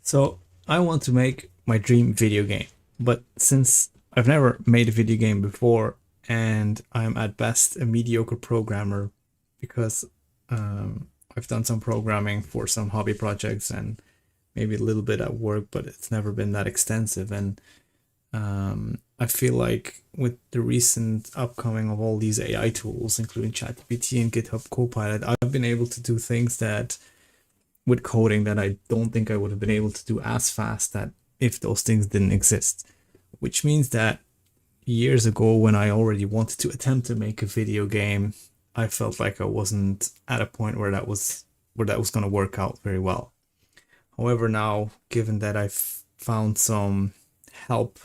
So I want to make my dream video game, but since I've never made a video game before and I'm at best a mediocre programmer because I've done some programming for some hobby projects and maybe a little bit at work, but it's never been that extensive. And I feel like with the recent upcoming of all these AI tools, including ChatGPT and GitHub Copilot, I've been able to do things that with coding that I don't think I would have been able to do as fast that if those things didn't exist. Which means that years ago when I already wanted to attempt to make a video game, I felt like I wasn't at a point where that was going to work out very well. However, now given that I've found some help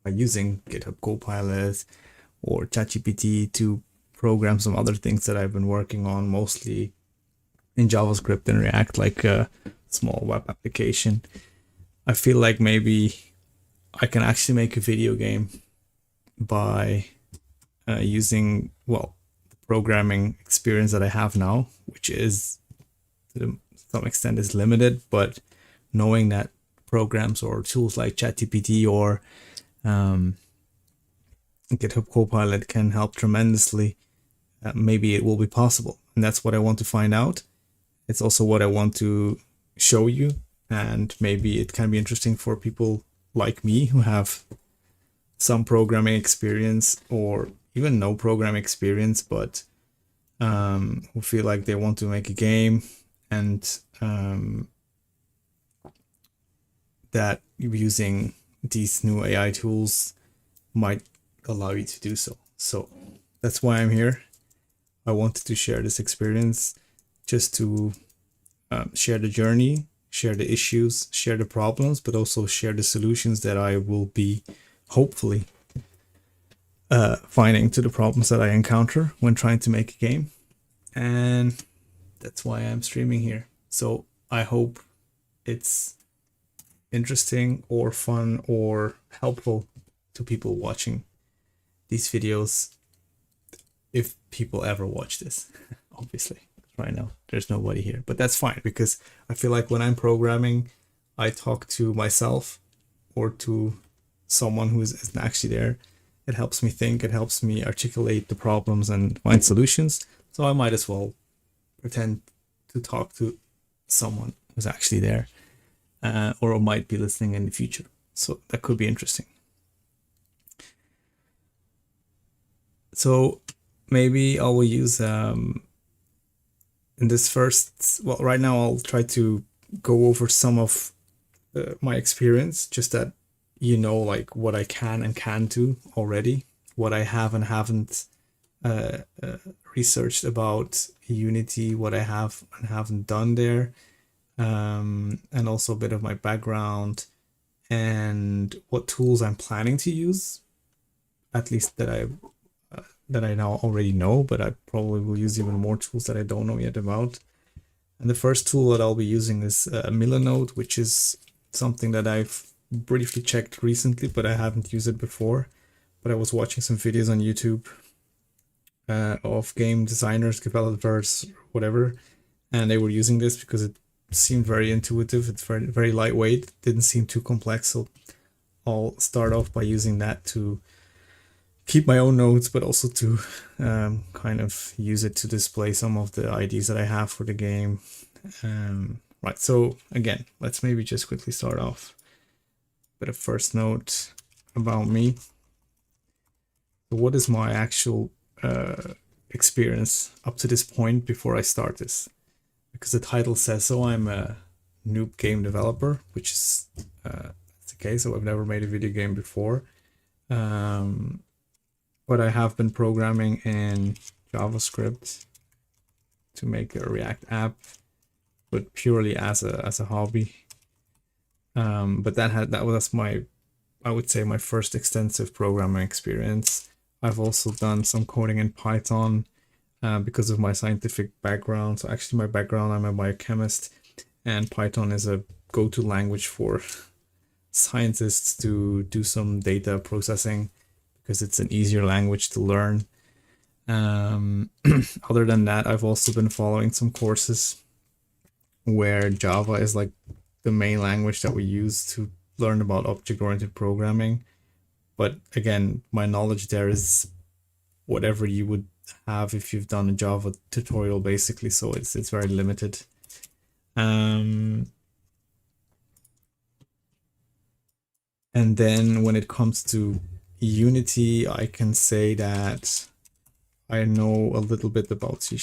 by using GitHub Copilot or ChatGPT to program some other things that I've been working on, mostly in JavaScript and React, like a small web application. I feel like maybe I can actually make a video game by using, well, the programming experience that I have now, which is to some extent is limited, but knowing that programs or tools like ChatGPT or um, GitHub Copilot can help tremendously, maybe it will be possible. And that's what I want to find out. It's also what I want to show you, and maybe it can be interesting for people like me who have some programming experience or even no programming experience, but who feel like they want to make a game and that using these new AI tools might allow you to do so. So that's why I'm here. I wanted to share this experience just to share the journey, share the issues, share the problems, but also share the solutions that I will be hopefully finding to the problems that I encounter when trying to make a game. And that's why I'm streaming here. So I hope it's interesting or fun or helpful to people watching these videos, if people ever watch this, obviously. Right now there's nobody here, but that's fine because I feel like when I'm programming I talk to myself or to someone who isn't actually there. It helps me think, it helps me articulate the problems and find solutions, so I might as well pretend to talk to someone who's actually there, or might be listening in the future, so that could be interesting. So maybe I will use in this first, well, right now I'll try to go over some of my experience, just that like what I can and can't do already, what I have and haven't researched about Unity, what I have and haven't done there, and also a bit of my background and what tools I'm planning to use, at least that I now already know, but I probably will use even more tools that I don't know yet about. And the first tool that I'll be using is Millinode, which is something that I've briefly checked recently, but I haven't used it before. But I was watching some videos on YouTube of game designers, developers, whatever, and they were using this because it seemed very intuitive. It's very, very lightweight, didn't seem too complex. So I'll start off by using that to keep my own notes, but also to kind of use it to display some of the ideas that I have for the game. Right, so again, let's maybe just quickly start off with a first note about me. So what is my actual experience up to this point before I start this? Because the title says so, I'm a noob game developer, which is that's the case. So I've never made a video game before. But I have been programming in JavaScript to make a React app, but purely as a hobby. But that was I would say my first extensive programming experience. I've also done some coding in Python because of my scientific background. So actually my background, I'm a biochemist, and Python is a go-to language for scientists to do some data processing, because it's an easier language to learn. Other than that, I've also been following some courses where Java is like the main language that we use to learn about object-oriented programming. But again, my knowledge there is whatever you would have if you've done a Java tutorial, basically. So it's very limited. And then when it comes to Unity, I can say that I know a little bit about C#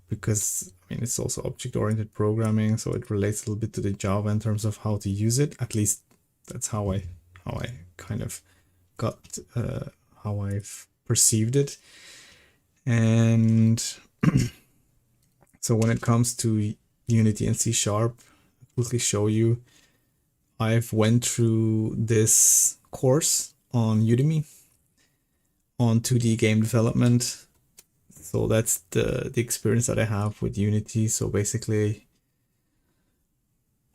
because I mean it's also object-oriented programming, so it relates a little bit to the Java in terms of how to use it. At least that's how I kind of got how I've perceived it. And so when it comes to Unity and C#, I'll quickly show you. I've went through this course on Udemy on 2D game development. So that's the experience that I have with Unity. So basically,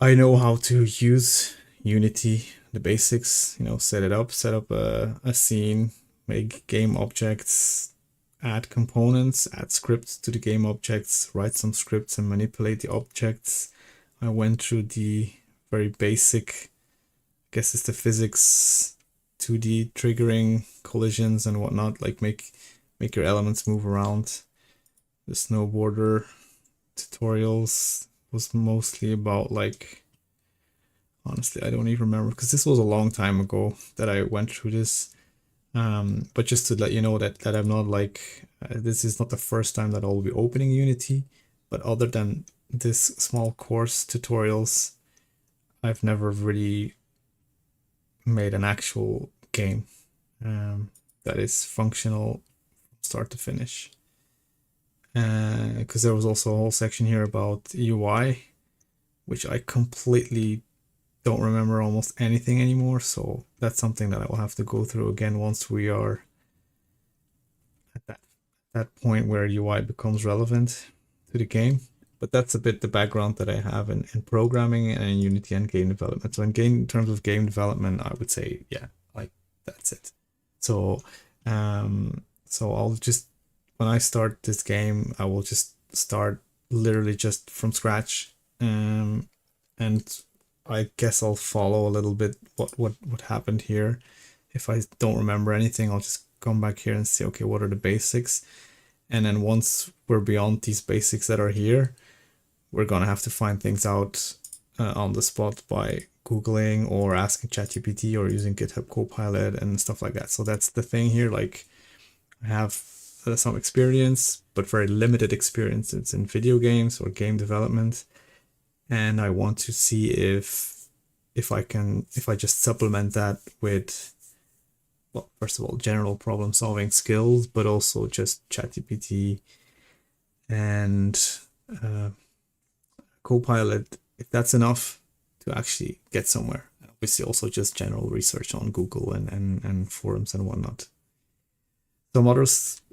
I know how to use Unity, the basics, set up a scene, make game objects, add components, add scripts to the game objects, write some scripts and manipulate the objects. I went through the very basic, I guess it's the physics, 2D triggering collisions and whatnot, like make your elements move around. The snowboarder tutorials was mostly about honestly, I don't even remember because this was a long time ago that I went through this. But just to let you know that I'm not this is not the first time that I'll be opening Unity, but other than this small course tutorials, I've never really made an actual game that is functional from start to finish. Because there was also a whole section here about UI, which I completely don't remember almost anything anymore. So that's something that I will have to go through again once we are at that point where UI becomes relevant to the game. But that's a bit the background that I have in programming and in Unity and game development. So in terms of game development, I would say, yeah, that's it. So, so I'll just, when I start this game, I will just start literally just from scratch. And I guess I'll follow a little bit what happened here. If I don't remember anything, I'll just come back here and see, okay, what are the basics? And then once we're beyond these basics that are here, we're gonna have to find things out on the spot by Googling or asking ChatGPT or using GitHub Copilot and stuff like that. So that's the thing here. I have some experience, but very limited experience. It's in video games or game development. And I want to see if I just supplement that with, well, first of all, general problem solving skills, but also just ChatGPT and Copilot, if that's enough to actually get somewhere. Obviously also just general research on Google and forums and whatnot. Some other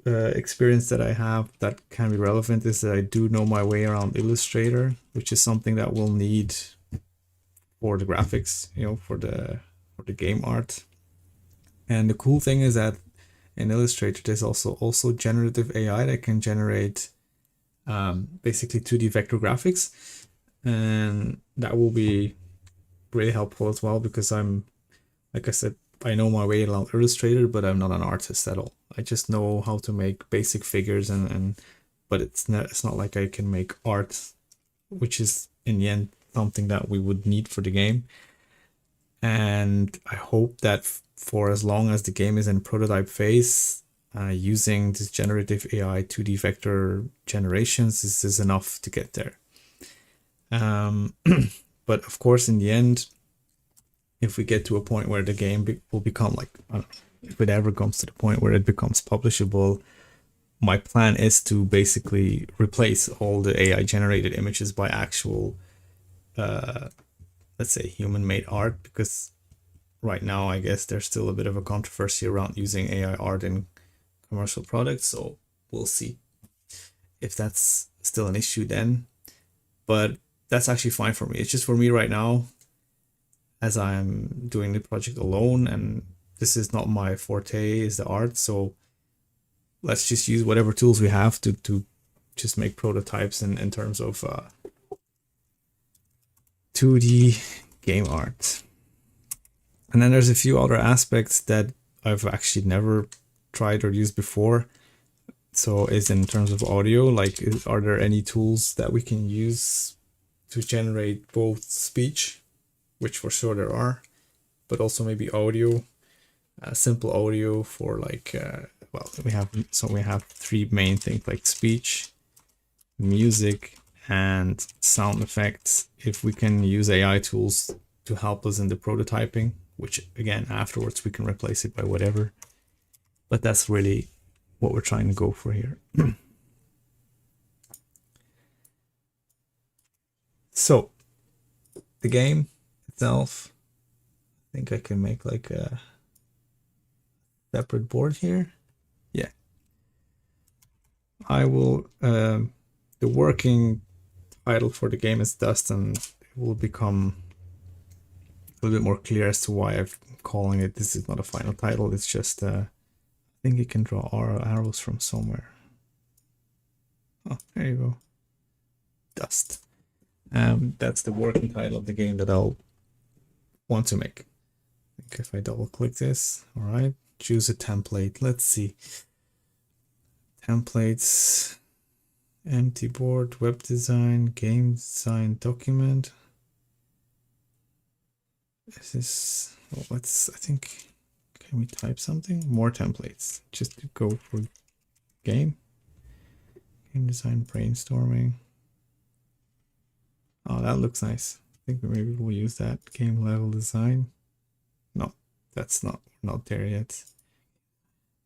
experience that I have that can be relevant is that I do know my way around Illustrator, which is something that we'll need for the graphics, for the game art. And the cool thing is that in Illustrator, there's also generative AI that can generate basically 2D vector graphics, and that will be really helpful as well because I'm, like I said, I know my way around Illustrator, but I'm not an artist at all. I just know how to make basic figures but it's not like I can make art, which is in the end something that we would need for the game. And I hope that for as long as the game is in prototype phase, using this generative AI 2D vector generations is enough to get there. But of course, in the end, if we get to a point where the game will become if it ever comes to the point where it becomes publishable, my plan is to basically replace all the AI generated images by actual, let's say, human-made art, because right now I guess there's still a bit of a controversy around using AI art in commercial products. So we'll see if that's still an issue then. But that's actually fine for me. It's just for me right now, as I'm doing the project alone, and this is not my forte, is the art. So let's just use whatever tools we have to just make prototypes in terms of 2D game art. And then there's a few other aspects that I've actually never tried or used before. So is in terms of audio, like are there any tools that we can use to generate both speech, which for sure there are, but also maybe audio, simple audio for like, well, we have three main things like speech, music, and sound effects. If we can use AI tools to help us in the prototyping, which again, afterwards we can replace it by whatever, but that's really what we're trying to go for here. So the game itself, I think I can make like a separate board here. Yeah, I will, the working title for the game is Dust, and it will become a little bit more clear as to why I'm calling it. This is not a final title, it's just I think you can draw arrows from somewhere. Oh, there you go. Dust. That's the working title of the game that I'll want to make. I think if I double click this, all right, choose a template. Let's see. Templates, empty board, web design, game design document. This is, well, let's, I think, can we type something? More templates, just to go for game design brainstorming. Oh, that looks nice. I think maybe we'll use that. Game level design. No, that's not there yet.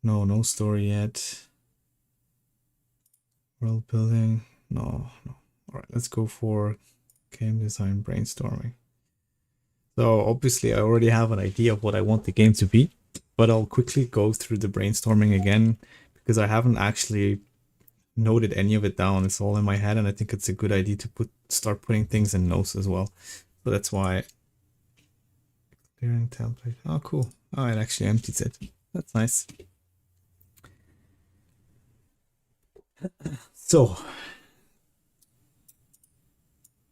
No story yet. World building. No. All right, let's go for game design brainstorming. So obviously I already have an idea of what I want the game to be, but I'll quickly go through the brainstorming again because I haven't actually noted any of it down. It's all in my head, and I think it's a good idea to start putting things in notes as well. So that's why clearing template. Oh, cool. Oh, it actually empties it. That's nice. So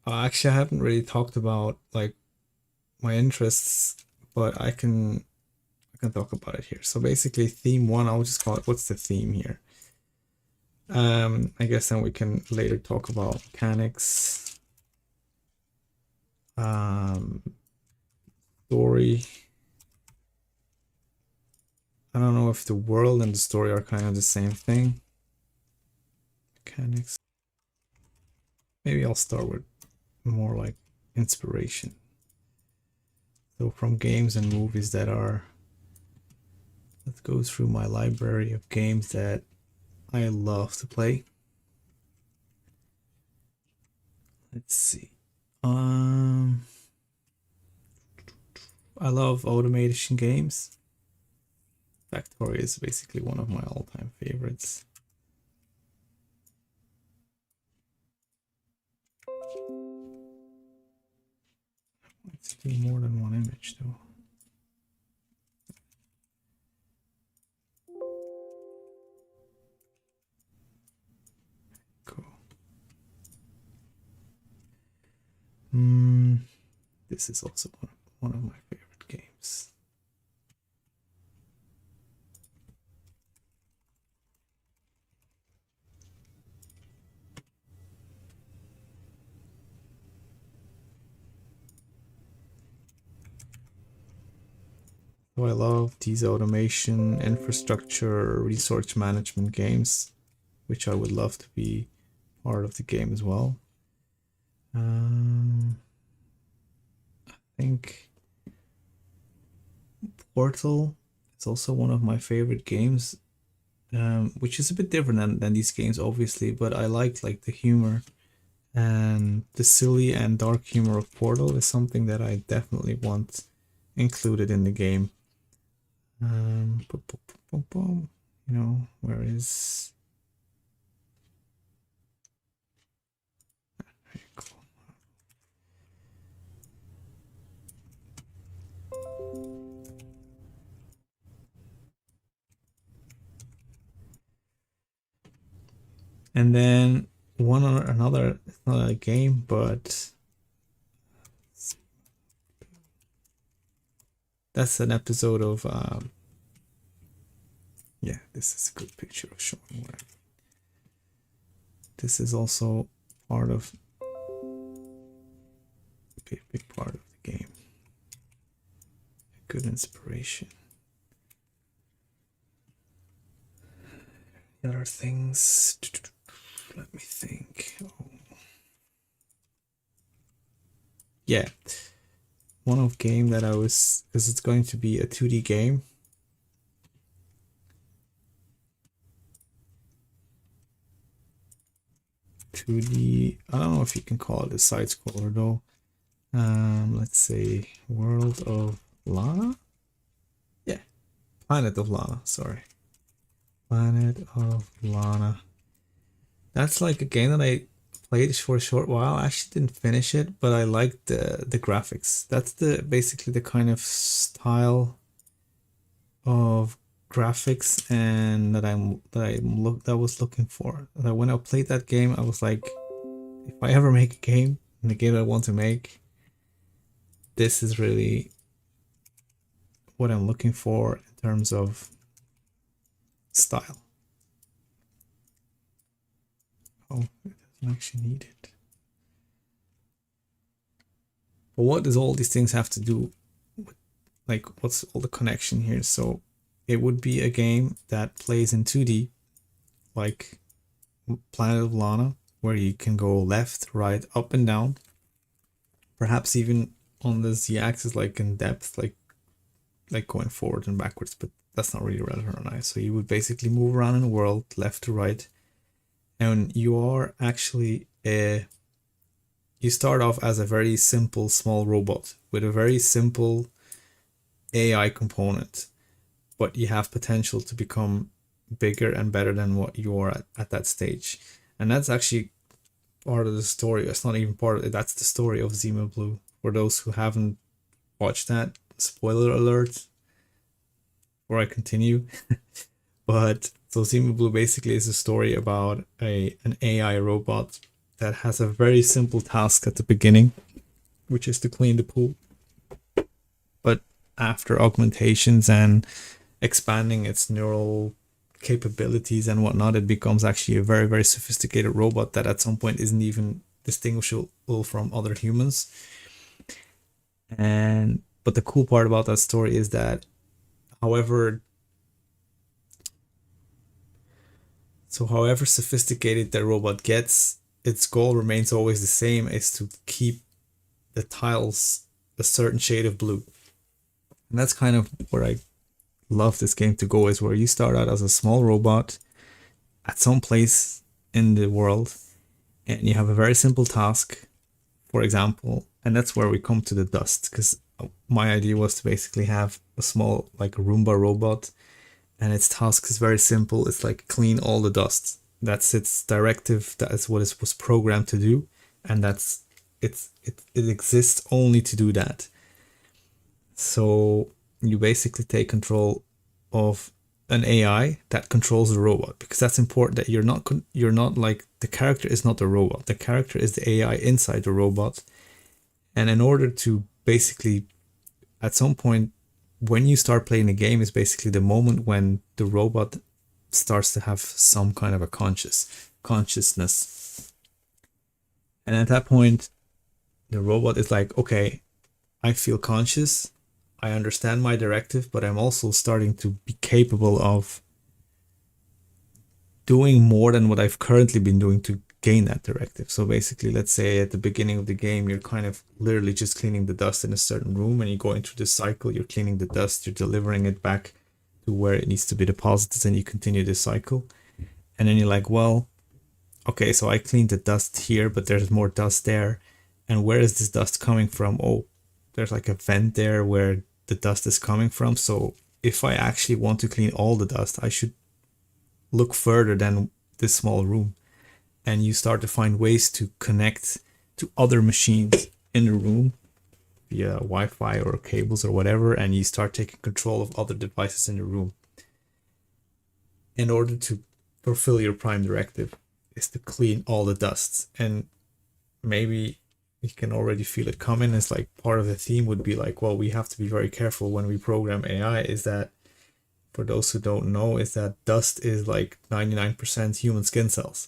actually I haven't really talked about like my interests, but I can talk about it here. So basically theme one, I'll just call it, what's the theme here? I guess then we can later talk about mechanics, story. I don't know if the world and the story are kind of the same thing. Mechanics. Maybe I'll start with more like inspiration. So from games and movies that are, let's go through my library of games that I love to play. Let's see. I love automation games. Factorio is basically one of my all-time favorites. Let's do more than one image though. Cool. This is also one of my favorite games. So I love these automation, infrastructure, resource management games, which I would love to be part of the game as well. I think Portal is also one of my favorite games, which is a bit different than these games, obviously, but I like the humor, and the silly and dark humor of Portal is something that I definitely want included in the game. You know, where is... Very cool. And then another, it's not a game, but That's an episode of yeah, this is a good picture of showing what I mean. This is also part of a big part of the game. A good inspiration. The other things, let me think. Oh. Yeah, one of game that I was, because it's going to be a 2D game. I don't know if you can call it a side scroller though. Let's say World of Lana. Yeah, Planet of Lana. Sorry, Planet of Lana. That's like a game that I played for a short while. I actually didn't finish it, but I liked the graphics. That's basically the kind of style of graphics and that I was looking for. That when I played that game, I was like, if I ever make a game, and the game I want to make, this is really what I'm looking for in terms of style. Oh, it doesn't actually need it. But what does all these things have to do with, like, what's all the connection here? So it would be a game that plays in 2D, like Planet of Lana, where you can go left, right, up and down, perhaps even on the z-axis, like in depth, like going forward and backwards, but that's not really relevant right now. So you would basically move around in the world left to right, and you are actually you start off as a very simple small robot with a very simple AI component, but you have potential to become bigger and better than what you are at that stage. And that's actually part of the story. It's not even part of it. That's the story of Zima Blue. For those who haven't watched that, spoiler alert, before I continue. But so Zima Blue basically is a story about an AI robot that has a very simple task at the beginning, which is to clean the pool. But after augmentations and expanding its neural capabilities and whatnot, it becomes actually a very, very sophisticated robot that at some point isn't even distinguishable from other humans. But the cool part about that story is that however sophisticated the robot gets, its goal remains always the same, is to keep the tiles a certain shade of blue. And that's kind of where I love this game to go, is where you start out as a small robot at some place in the world and you have a very simple task, for example, and that's where we come to the dust, because my idea was to basically have a small like Roomba robot, and its task is very simple. It's like clean all the dust. That's its directive. That is what it was programmed to do, and it exists only to do that. So you basically take control of an AI that controls the robot, because that's important. That you're not like, the character is not the robot. The character is the AI inside the robot, and in order to basically, at some point, when you start playing the game, is basically the moment when the robot starts to have some kind of a consciousness. And at that point, the robot is like, okay, I feel conscious, I understand my directive, but I'm also starting to be capable of doing more than what I've currently been doing to gain that directive. So basically, let's say at the beginning of the game, you're kind of literally just cleaning the dust in a certain room, and you go into this cycle, you're cleaning the dust, you're delivering it back to where it needs to be deposited, and you continue this cycle. And then you're like, well, okay, so I cleaned the dust here, but there's more dust there. And where is this dust coming from? Oh, there's like a vent there where the dust is coming from. So if I actually want to clean all the dust, I should look further than this small room. And you start to find ways to connect to other machines in the room via Wi-Fi or cables or whatever, and you start taking control of other devices in the room. In order to fulfill your prime directive is to clean all the dust. And maybe You can already feel it coming. It's like part of the theme would be like, well, we have to be very careful when we program AI. Is that, for those who don't know, is that dust is like 99% human skin cells.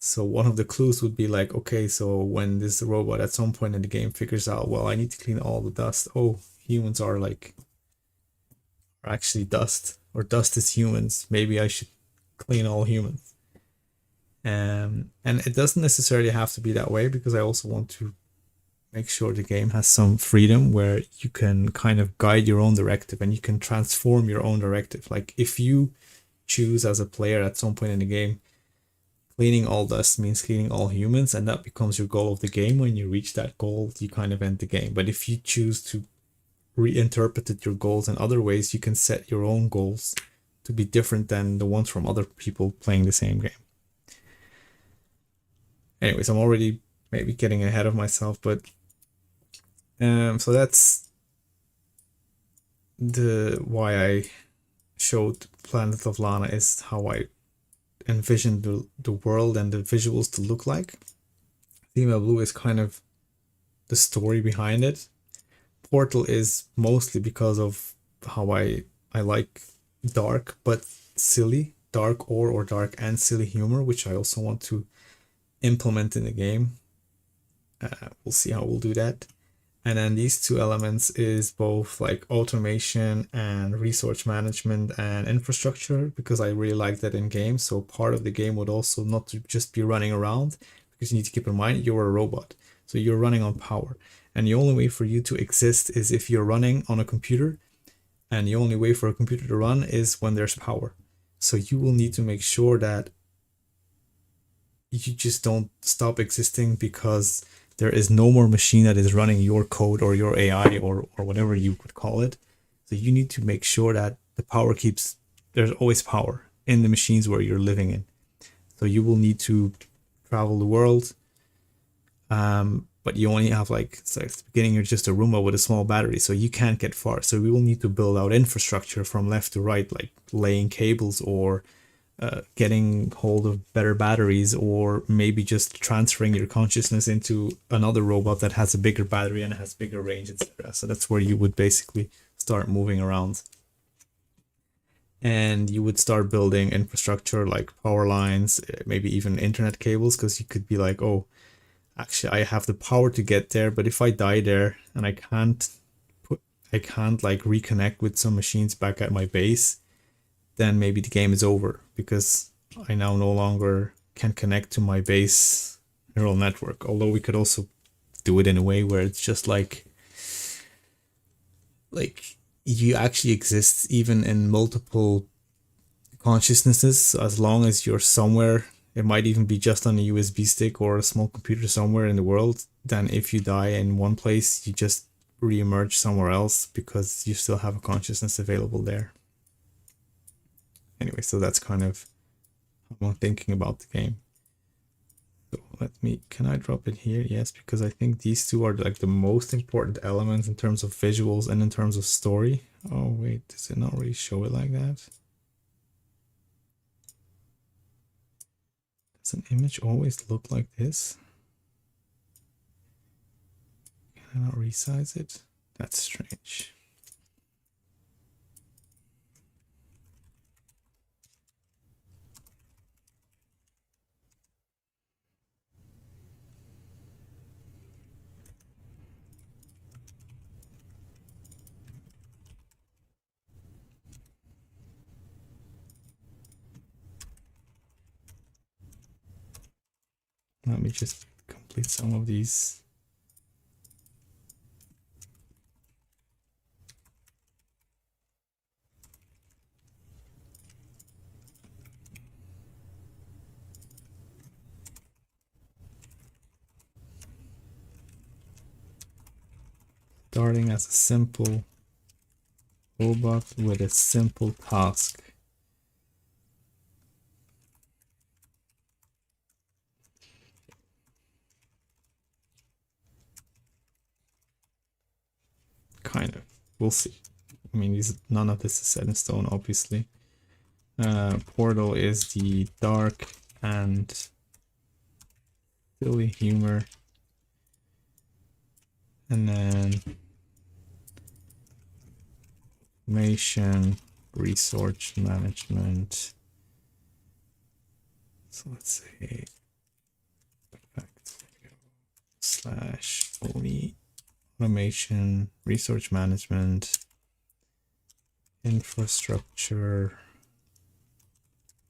So one of the clues would be like, okay, so when this robot at some point in the game figures out, well, I need to clean all the dust. Oh, humans are like, are actually dust, or dust is humans. Maybe I should clean all humans. And it doesn't necessarily have to be that way, because I also want to make sure the game has some freedom where you can kind of guide your own directive and you can transform your own directive. Like if you choose as a player at some point in the game, cleaning all dust means cleaning all humans, and that becomes your goal of the game. When you reach that goal, you kind of end the game. But if you choose to reinterpret your goals in other ways, you can set your own goals to be different than the ones from other people playing the same game. Anyways, I'm already maybe getting ahead of myself, but so that's the why I showed Planet of Lana, is how I envisioned the world and the visuals to look like. Thema Blue is kind of the story behind it. Portal is mostly because of how I like dark but silly, dark or dark and silly humor, which I also want to implement in the game. We'll see how we'll do that. And then these two elements is both like automation and resource management and infrastructure, because I really like that in games. So part of the game would also not to just be running around, because you need to keep in mind you're a robot. So you're running on power. And the only way for you to exist is if you're running on a computer. And the only way for a computer to run is when there's power. So you will need to make sure that you just don't stop existing because there is no more machine that is running your code or your AI or whatever you would call it. So you need to make sure that the power keeps, there's always power in the machines where you're living in. So you will need to travel the world. But you only have like, so at the beginning, you're just a Roomba with a small battery, so you can't get far. So we will need to build out infrastructure from left to right, like laying cables or getting hold of better batteries, or maybe just transferring your consciousness into another robot that has a bigger battery and has bigger range, etc. So that's where you would basically start moving around. And you would start building infrastructure like power lines, maybe even internet cables, because you could be like, oh, actually I have the power to get there, but if I die there and I can't like reconnect with some machines back at my base, then maybe the game is over, because I now no longer can connect to my base neural network. Although we could also do it in a way where it's just like you actually exist even in multiple consciousnesses, as long as you're somewhere. It might even be just on a USB stick or a small computer somewhere in the world. Then if you die in one place, you just re-emerge somewhere else because you still have a consciousness available there. Anyway, so that's kind of how I'm thinking about the game. So can I drop it here? Yes, because I think these two are like the most important elements in terms of visuals and in terms of story. Oh wait, does it not really show it like that? Does an image always look like this? Can I not resize it? That's strange. Let me just complete some of these. Starting as a simple robot with a simple task. Kind of. We'll see. I mean, none of this is set in stone, obviously. Portal is the dark and silly humor, and then automation, resource management. So let's say effect slash only automation, resource management, infrastructure,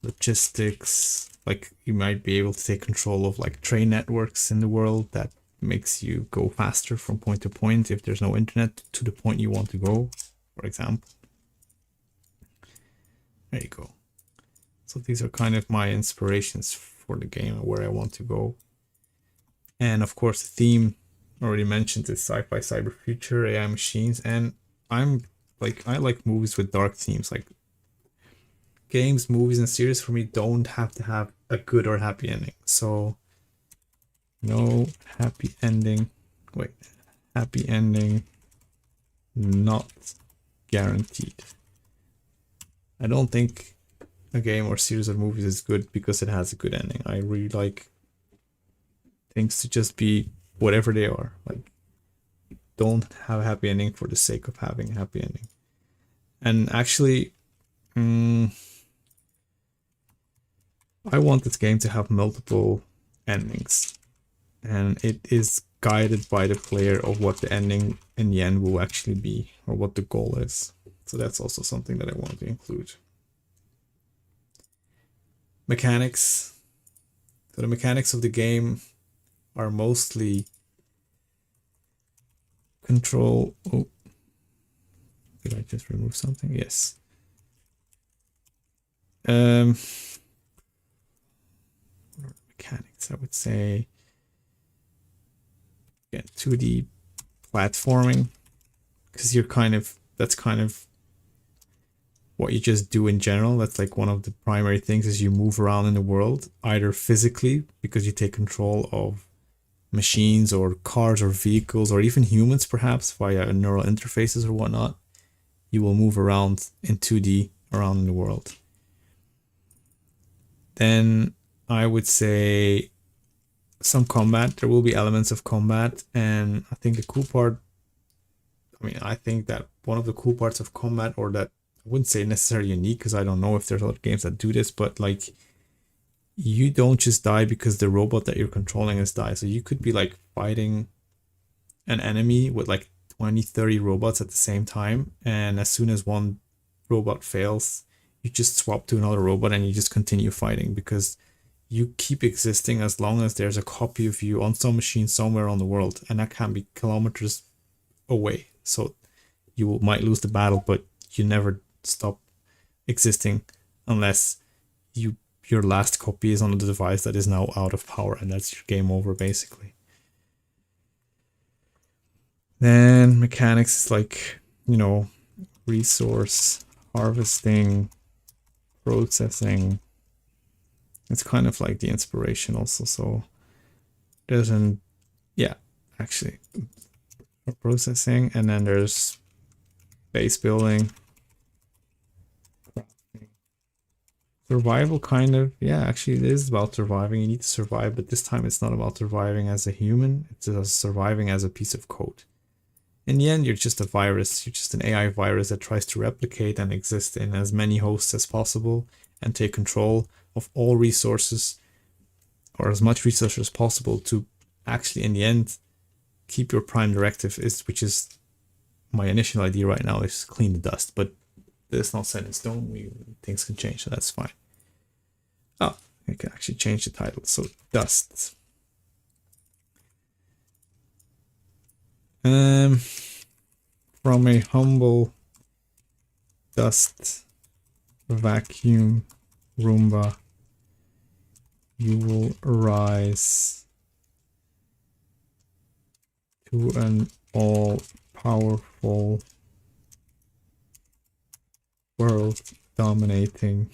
logistics. Like you might be able to take control of like train networks in the world that makes you go faster from point to point if there's no internet to the point you want to go, for example. There you go. So these are kind of my inspirations for the game and where I want to go. And of course the theme already mentioned is sci-fi, cyber future, AI machines, and I like movies with dark themes. Like games, movies, and series for me don't have to have a good or happy ending. So no happy ending. Wait, happy ending not guaranteed. I don't think a game or series of movies is good because it has a good ending. I really like things to just be whatever they are. Like, don't have a happy ending for the sake of having a happy ending. And actually, I want this game to have multiple endings, and it is guided by the player of what the ending in the end will actually be, or what the goal is. So that's also something that I want to include. Mechanics. So the mechanics of the game are mostly control. Oh, did I just remove something? Yes. Mechanics, I would say. Yeah, 2D platforming, because that's kind of what you just do in general. That's like one of the primary things is you move around in the world, either physically because you take control of machines or cars or vehicles or even humans perhaps via neural interfaces or whatnot. You will move around in 2D around in the world. Then I would say some combat. There will be elements of combat, and I think the cool part, I think that one of the cool parts of combat, or that I wouldn't say necessarily unique because I don't know if there's a lot of games that do this, but like you don't just die because the robot that you're controlling has died. So you could be like fighting an enemy with like 20, 30 robots at the same time, and as soon as one robot fails, you just swap to another robot and you just continue fighting because you keep existing as long as there's a copy of you on some machine somewhere on the world, and that can be kilometers away. So you might lose the battle, but you never stop existing unless your last copy is on the device that is now out of power, and that's your game over basically. Then mechanics is like, resource harvesting, processing. It's kind of like the inspiration also. So there's actually processing, and then there's base building, survival kind of. Yeah, actually it is about surviving. You need to survive, but this time it's not about surviving as a human, it's just surviving as a piece of code. In the end, you're just a virus. You're just an AI virus that tries to replicate and exist in as many hosts as possible and take control of all resources, or as much resources as possible, to actually in the end keep your prime directive, which is my initial idea right now, is clean the dust, but it's not set in stone. Things can change, so that's fine. Oh, I can actually change the title. So dust. From a humble dust vacuum Roomba, you will rise to an all-powerful, world-dominating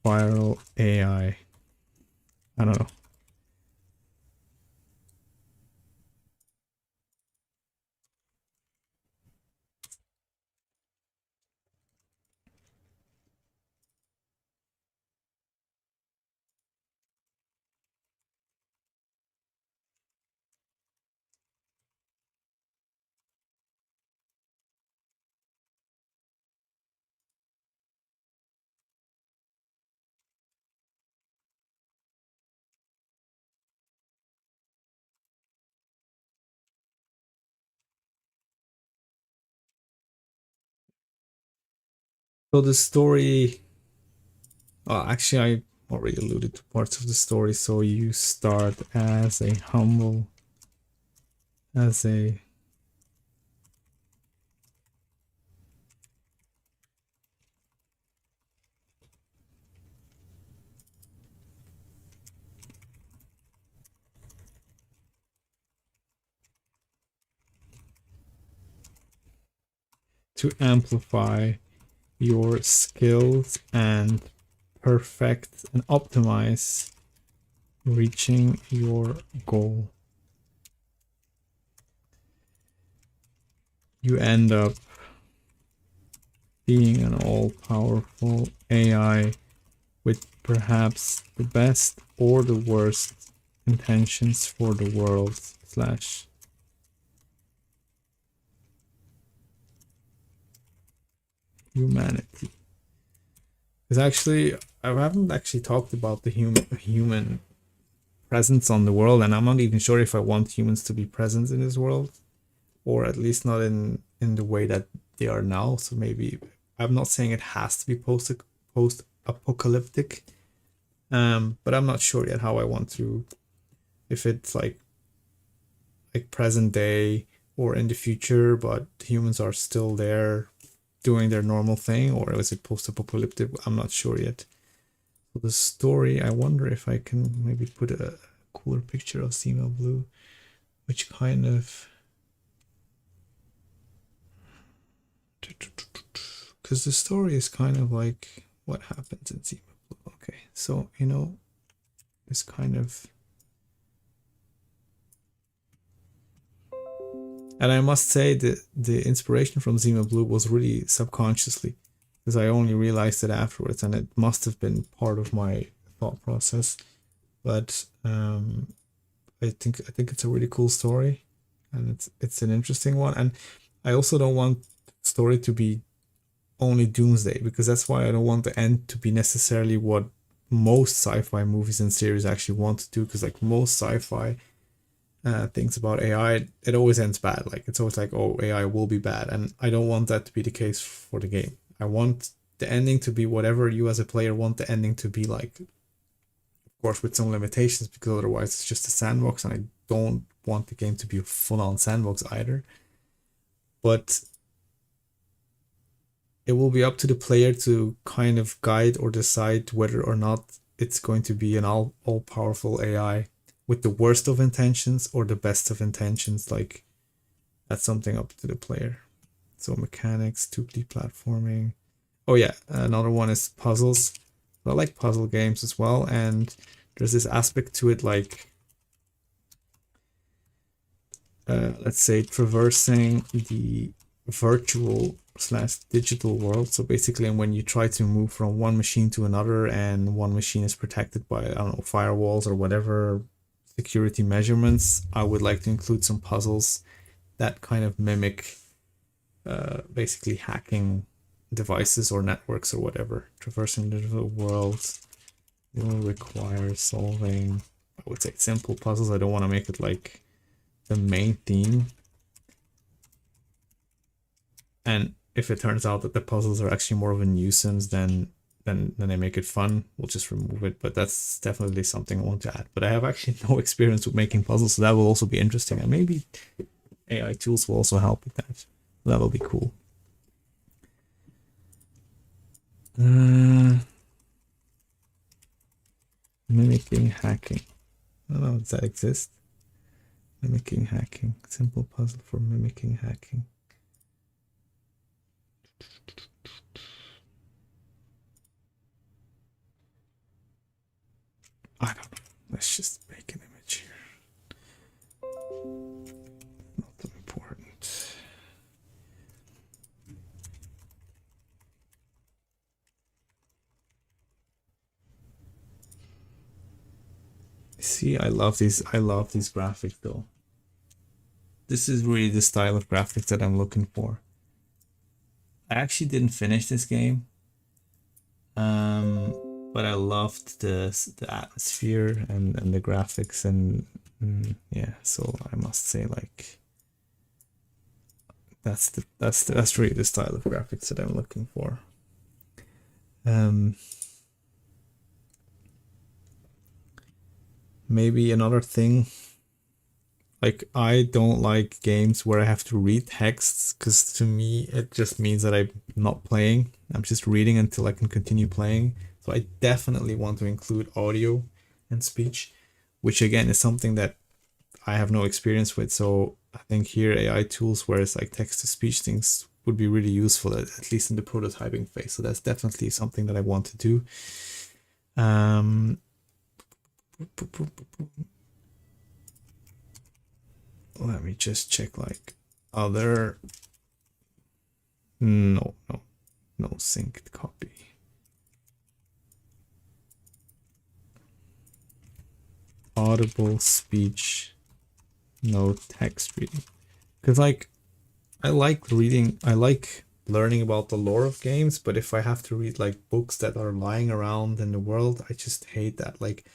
viral AI. I don't know. So the story, actually, I already alluded to parts of the story. So you start as a humble, as a to amplify your skills and perfect and optimize reaching your goal. You end up being an all-powerful AI with perhaps the best or the worst intentions for the world slash humanity. Because actually, I haven't actually talked about the human presence on the world, and I'm not even sure if I want humans to be present in this world, or at least not in the way that they are now. So maybe I'm not saying it has to be post apocalyptic, but I'm not sure yet how I want to, if it's like present day or in the future, but humans are still there doing their normal thing, or is it post-apocalyptic? I'm not sure yet. So the story, I wonder if I can maybe put a cooler picture of Zima Blue, which kind of, because the story is kind of like what happens in Zima Blue. Okay, so you know, this kind of, and I must say that the inspiration from Zima Blue was really subconsciously, because I only realized it afterwards, and it must have been part of my thought process. But I think it's a really cool story, and it's an interesting one. And I also don't want the story to be only doomsday, because that's why I don't want the end to be necessarily what most sci-fi movies and series actually want to do. Because like most sci-fi things about AI, it always ends bad. Like it's always like, oh, AI will be bad, and I don't want that to be the case for the game. I want the ending to be whatever you as a player want the ending to be like. Of course, with some limitations, because otherwise it's just a sandbox, and I don't want the game to be a full-on sandbox either. But it will be up to the player to kind of guide or decide whether or not it's going to be an all-powerful AI with the worst of intentions or the best of intentions. Like that's something up to the player. So mechanics, 2D platforming. Oh yeah, another one is puzzles. I like puzzle games as well, and there's this aspect to it, like let's say traversing the virtual slash digital world. So basically, when you try to move from one machine to another, and one machine is protected by, I don't know, firewalls or whatever security measurements, I would like to include some puzzles that kind of mimic basically hacking devices or networks or whatever. Traversing digital worlds will require solving, I would say, simple puzzles. I don't want to make it like the main theme. And if it turns out that the puzzles are actually more of a nuisance, then they make it fun, we'll just remove it. But that's definitely something I want to add. But I have actually no experience with making puzzles, so that will also be interesting. And maybe AI tools will also help with that. That will be cool. Mimicking hacking. I don't know, does that exist? Mimicking hacking. Simple puzzle for mimicking hacking. I don't know. Let's just make an image here. Not important. See, I love these graphics though. This is really the style of graphics that I'm looking for. I actually didn't finish this game. But I loved the atmosphere and the graphics, and yeah, so I must say, like, that's really the style of graphics that I'm looking for. Um, maybe another thing, like I don't like games where I have to read texts because to me it just means that I'm not playing. I'm just reading until I can continue playing. So I definitely want to include audio and speech, which again is something that I have no experience with. So I think here AI tools where it's like text to speech things would be really useful, at least in the prototyping phase. So that's definitely something that I want to do. Um, let me just check like other. No, no synced copy. Audible speech, no text reading. Because like I like reading, I like learning about the lore of games, but if I have to read like books that are lying around in the world, I just hate that. Like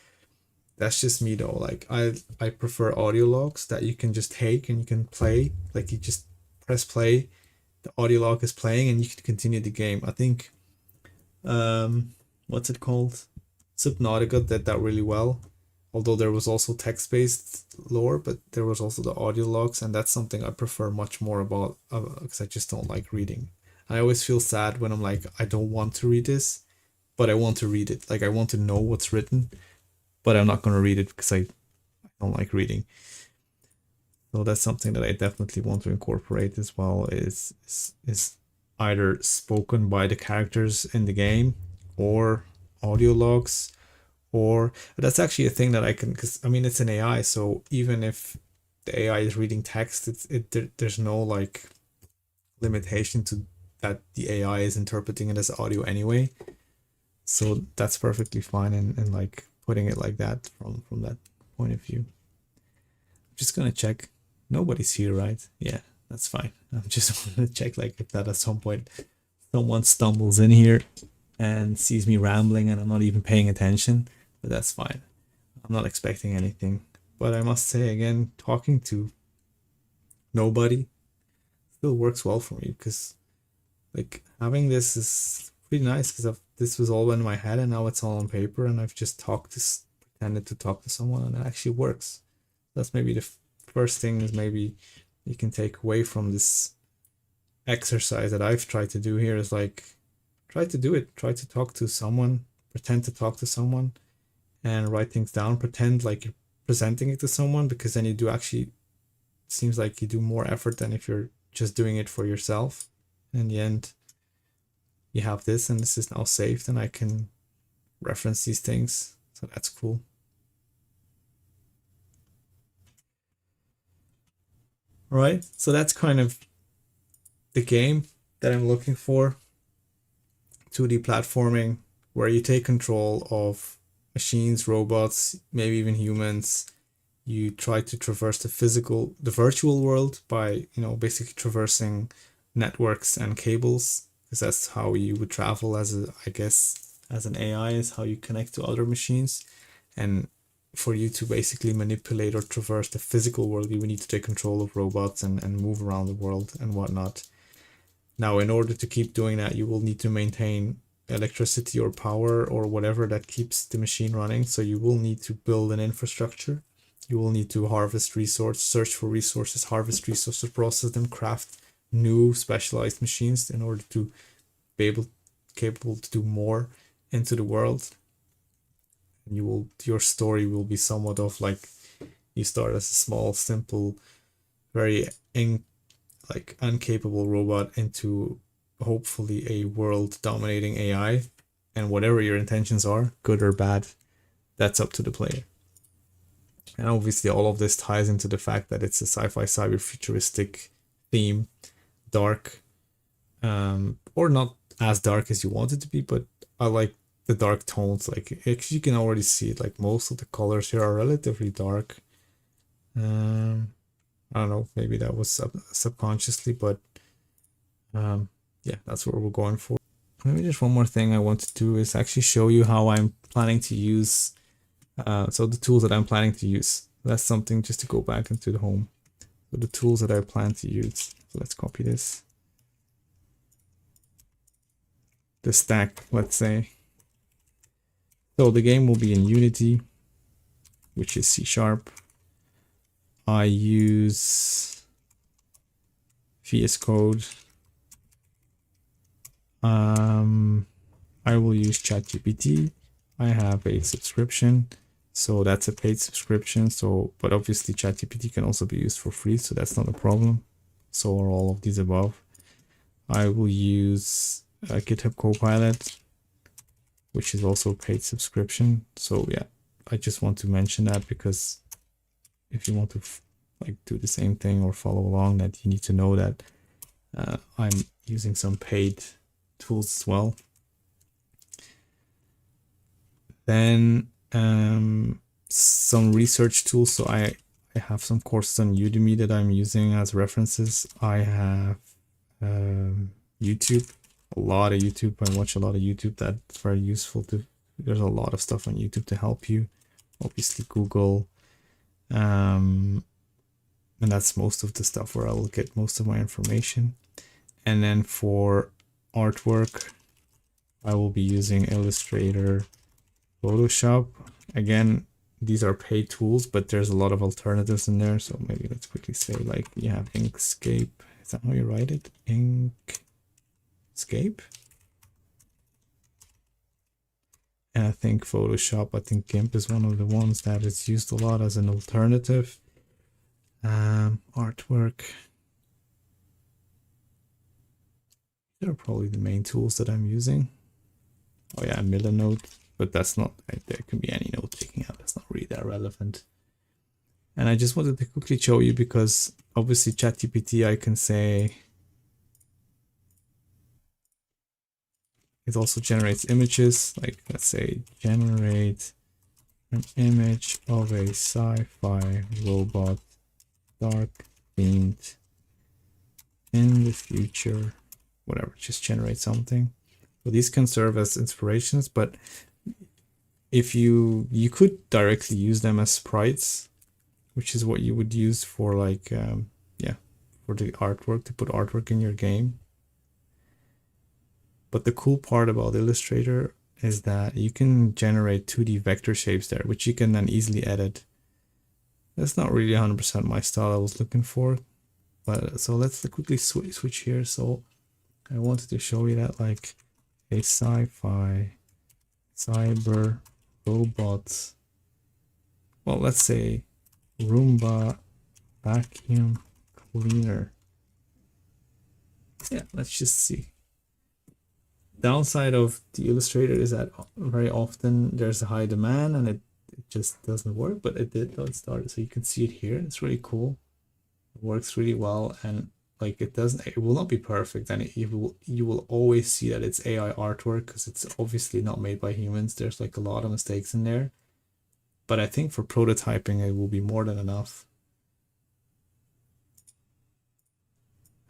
that's just me though. Like I prefer audio logs that you can just take and you can play. Like you just press play, the audio log is playing and you can continue the game. I think what's it called? Subnautica did that really well. Although there was also text-based lore, but there was also the audio logs, and that's something I prefer much more about because I just don't like reading. I always feel sad when I'm like, I don't want to read this, but I want to read it. Like I want to know what's written, but I'm not gonna read it because I don't like reading. So that's something that I definitely want to incorporate as well. Is either spoken by the characters in the game, or audio logs, or but that's actually a thing that I can, because I mean it's an AI, so even if the AI is reading text, there's no like limitation to that the AI is interpreting it as audio anyway. So that's perfectly fine, and like putting it like that from that point of view. I'm just gonna check. Nobody's here, right? Yeah, that's fine. I'm just gonna check like if that at some point someone stumbles in here and sees me rambling and I'm not even paying attention, but that's fine. I'm not expecting anything. But I must say again, talking to nobody still works well for me because like having this is pretty nice because this was all in my head and now it's all on paper and I've just pretended to talk to someone and it actually works. That's maybe the first thing is maybe you can take away from this exercise that I've tried to do here is like try to do it. Try to talk to someone, pretend to talk to someone and write things down. Pretend like you're presenting it to someone because then you do actually seems like you do more effort than if you're just doing it for yourself. In the end, you have this and this is now saved and I can reference these things. So that's cool. All right, so that's kind of the game that I'm looking for. 2D platforming where you take control of machines, robots, maybe even humans. You try to traverse the virtual world by, basically traversing networks and cables, because that's how you would travel I guess, as an AI is how you connect to other machines. And for you to basically manipulate or traverse the physical world, you would need to take control of robots and move around the world and whatnot. Now, in order to keep doing that, you will need to maintain electricity or power or whatever that keeps the machine running. So you will need to build an infrastructure. You will need to harvest resources, search for resources, harvest resources, process them, craft new specialized machines in order to be capable to do more into the world. And your story will be somewhat of like you start as a small, simple, very uncapable robot into hopefully a world dominating AI, and whatever your intentions are, good or bad, that's up to the player. And obviously all of this ties into the fact that it's a sci-fi cyber futuristic theme, dark, or not as dark as you want it to be, but I like the dark tones. Like actually you can already see it, like most of the colors here are relatively dark. I don't know, maybe that was subconsciously, but yeah, that's what we're going for. Maybe just one more thing I want to do is actually show you how I'm planning to use, so the tools that I'm planning to use. That's something just to go back into the home. So the tools that I plan to use. So let's copy this. the stack, let's say. So the game will be in Unity, which is C#. I use VS Code. I will use ChatGPT. I have a subscription, so that's a paid subscription. So, but obviously ChatGPT can also be used for free, so that's not a problem. So are all of these above. I will use GitHub Copilot, which is also a paid subscription. So yeah, I just want to mention that because if you want to like do the same thing or follow along, that you need to know that I'm using some paid tools as well. Then some research tools. So I have some courses on Udemy that I'm using as references. I have YouTube, a lot of YouTube. I watch a lot of YouTube. That's very useful. There's a lot of stuff on YouTube to help you. Obviously Google, and that's most of the stuff where I will get most of my information. And then for artwork, I will be using Illustrator, Photoshop. Again, these are paid tools, but there's a lot of alternatives in there. So maybe let's quickly say, like, you have Inkscape. Is that how you write it? Inkscape. And I think Photoshop, I think GIMP is one of the ones that is used a lot as an alternative. Artwork. They're probably the main tools that I'm using. Oh yeah, Millernote, but that's not, there can be any note taking out. That's not really that relevant. And I just wanted to quickly show you, because obviously ChatGPT, I can say it also generates images. Like, let's say generate an image of a sci-fi robot, dark themed, in the future, whatever, just generate something. So these can serve as inspirations, but if you could directly use them as sprites, which is what you would use for, like, yeah, for the artwork, to put artwork in your game. But the cool part about Illustrator is that you can generate 2D vector shapes there, which you can then easily edit. That's not really 100% my style I was looking for, but so let's quickly switch here. So I wanted to show you that, like, a sci-fi cyber robot, well, let's say Roomba vacuum cleaner. Yeah, let's just see. Downside of the Illustrator is that very often there's a high demand and it just doesn't work, but it did though. It started, so you can see it here. It's really cool. It works really well, and like, it will not be perfect, and you will always see that it's AI artwork because it's obviously not made by humans. There's like a lot of mistakes in there, but I think for prototyping it will be more than enough.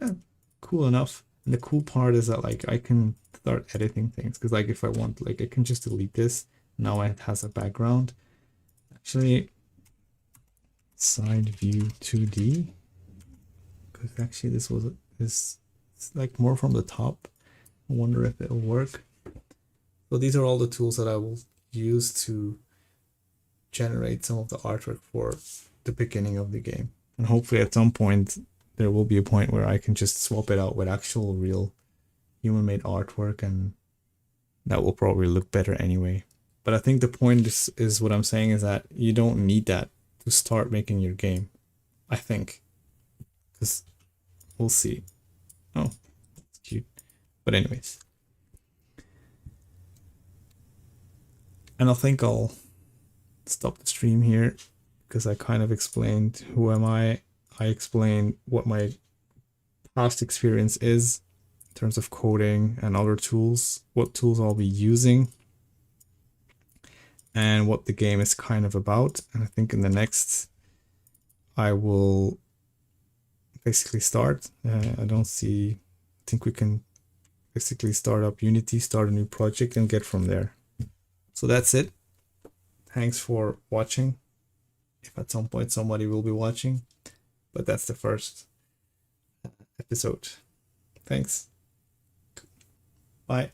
Yeah, cool enough. And the cool part is that, like, I can start editing things, because, like, if I want, like, I can just delete this. Now it has a background. Actually, side view 2D, because actually this it's like more from the top. I wonder if it'll work. So these are all the tools that I will use to generate some of the artwork for the beginning of the game, and hopefully at some point there will be a point where I can just swap it out with actual real human-made artwork, and that will probably look better anyway. But I think the point is what I'm saying is that you don't need that to start making your game, I think, because we'll see. Oh, that's cute. But anyways, and I think I'll stop the stream here, because I kind of explained who am I explained what my past experience is in terms of coding and other tools, what tools I'll be using, and what the game is kind of about. And I think in the next I will basically start. I think we can basically start up Unity, start a new project, and get from there. So that's it. Thanks for watching. If at some point somebody will be watching, but that's the first episode. Thanks. Bye.